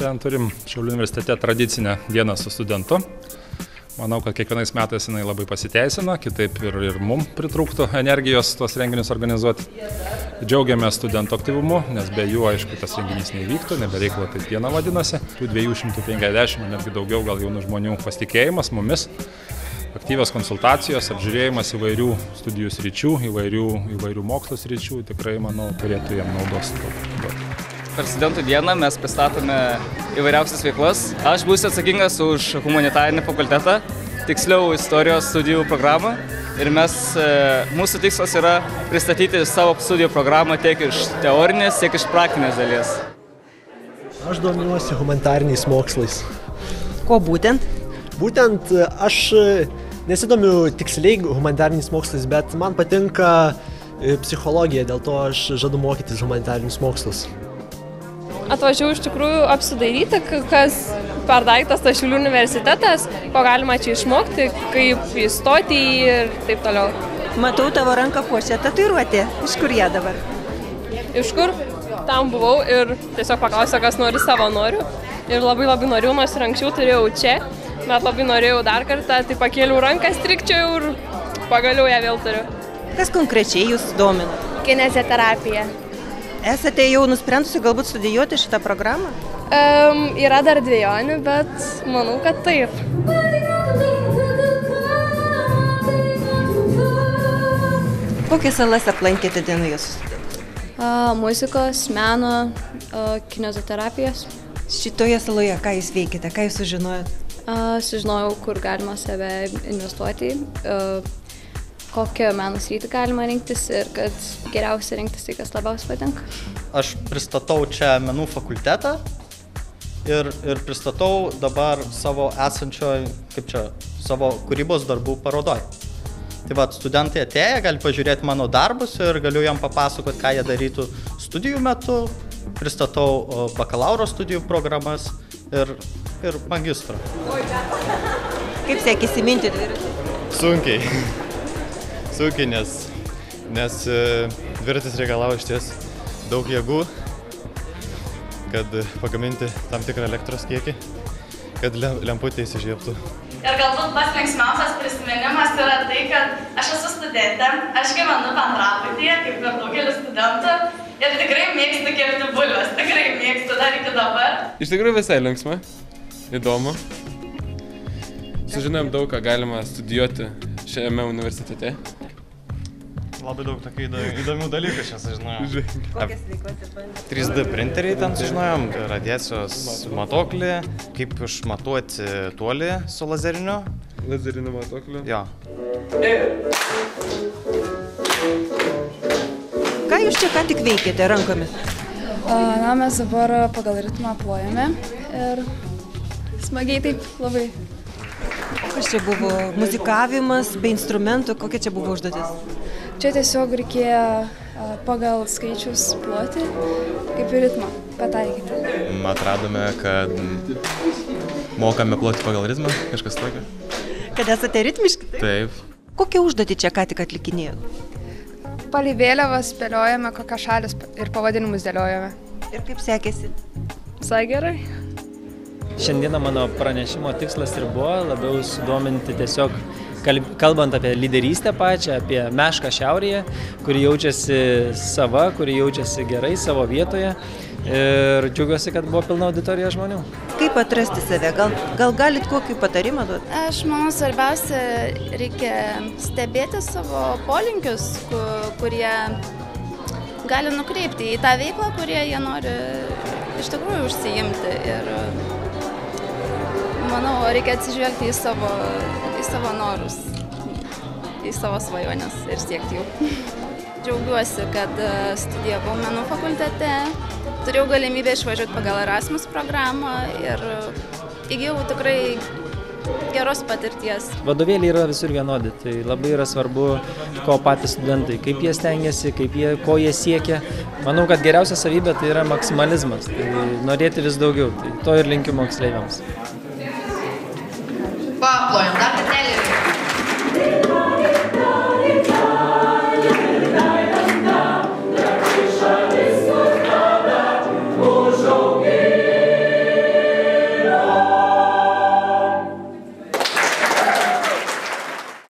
Šiandien turim Šiaulių universitete tradicinę dieną su studentu. Manau, kad kiekvienais metais jinai labai pasiteisina, kitaip ir mum pritrūktų energijos tuos renginius organizuoti. Džiaugiamės studentų aktyvumu, nes be jų, aišku, tas renginys neįvyktų, nebereikalo taip diena vadinasi. Tų 250, netgi daugiau gal jaunų žmonių pasitikėjimas mumis, aktyvios konsultacijos, apžiūrėjimas įvairių studijų sričių, įvairių mokslo sričių, tikrai, manau, turėtų jam naudos. Per studentų dieną mes pristatome įvairiausias veiklas. Aš būsiu atsakingas už humanitarinį fakultetą, tiksliau istorijos studijų programą. Ir mūsų tikslas yra pristatyti savo studijų programą tiek iš teorinės, tiek iš praktinės dalies. Aš domiuosi humanitariniais mokslais. Ko būtent? Būtent aš nesidomiu tiksliai humanitariniais mokslais, bet man patinka psichologija, dėl to aš žadu mokytis humanitarinius mokslus. Atvažiavau iš tikrųjų apsidairyti, kas per daiktas tas Šiaulių universitetas, ko galima čia išmokti, kaip įstoti ir taip toliau. Matau tavo ranką puošia tatuiruotė. Iš kur ją dabar? Iš kur? Tam buvau ir tiesiog paklausė, kas nori savanorių. Ir labai norėjau, nors ir anksčiau turėjau čia, bet labai norėjau dar kartą, tai pakėliau ranką, strikčiau ir pagaliau ją vėl turiu. Kas konkrečiai jūs domina? Kineziterapija. Esate jau nusprendusi galbūt studijuoti šitą programą? Yra dar dvejonių, bet manau, kad taip. Kokias salas aplankėte dienoje su studentais? Muzikos, meno, kineziterapijos. Šitoje saloje ką jūs veikite, ką jūs sužinojot? Sužinojau, kur galima save investuoti, kokią meno sritį galima rinktis ir kad geriausia rinktis tai, kas labiausiai patinka. Aš pristatau čia menų fakultetą ir pristatau dabar savo savo kūrybos darbų parodoj. Tai va, studentai atėję gali pažiūrėti mano darbus ir galiu jam papasakoti, ką jie darytų studijų metu. Pristatau bakalauro studijų programas ir magistro. Kaip sekėsi minti dviratį? Sunkiai, nes dviratis reikalauja išties daug jėgų, kad pagaminti tam tikrą elektros kiekį, kad lemputė įsižiebtų. Ir galbūt pats linksmiausias prisiminimas yra tai, kad aš esu studentė, aš gyvenu bendrabutyje, kaip ir daugelis studentų, ir tikrai mėgstu kepti bulves, tikrai mėgstu dar iki dabar. Iš tikrųjų visai linksma, įdomu. Sužinojom daug, ką galima studijuoti šiame universitete. Labai daug tokių įdomių dalykų čia sužinojom. Kokias veiklas išbandėte? 3D printeriai ten sužinojom, radiacijos matuoklį, kaip išmatuoti tuolį su lazeriniu. Lazeriniu matuokliu? Jo. Ką jūs čia ką tik veikėte rankomis? Mes dabar pagal ritmą plojame ir smagiai taip labai. Kas čia buvo? Muzikavimas, be instrumentų, kokia čia buvo užduotis? Čia tiesiog reikėjo pagal skaičius ploti, kaip ir ritmą pataikyti. Atradome, kad mokame ploti pagal ritmą, kažkas tokio. Kad esate ritmiški? Taip. Kokią užduotį čia ką tik atlikinėjot? Palei vėliavas spėliojame, kokias šalis ir pavadinimus dėliojame. Ir kaip sekėsi? Visai gerai. Šiandieną mano pranešimo tikslas ir buvo labiau sudominti tiesiog kalbant apie lyderystę pačią, apie mešką šiaurėje, kuri jaučiasi sava, kuri jaučiasi gerai savo vietoje ir džiaugiuosi, kad buvo pilna auditorija žmonių. Kaip atrasti save? Gal galit kokį patarimą duoti? Aš manau, svarbiausia, reikia stebėti savo polinkius, kurie gali nukreipti į tą veiklą, kurie jie nori iš tikrųjų užsiimti. Ir manau, reikia atsižvelgti į savo norus, į savo svajonės ir siekti jų. Džiaugiuosi, kad studijavau menų fakultete, turėjau galimybę išvažiuoti pagal Erasmus programą ir įgijau tikrai geros patirties. Vadovėliai yra visur vienodi, tai labai yra svarbu, ko patys studentai, kaip jie stengiasi, ko jie siekia. Manau, kad geriausia savybė tai yra maksimalizmas, tai norėti vis daugiau, tai to ir linkiu moksleiviams. Paplojam.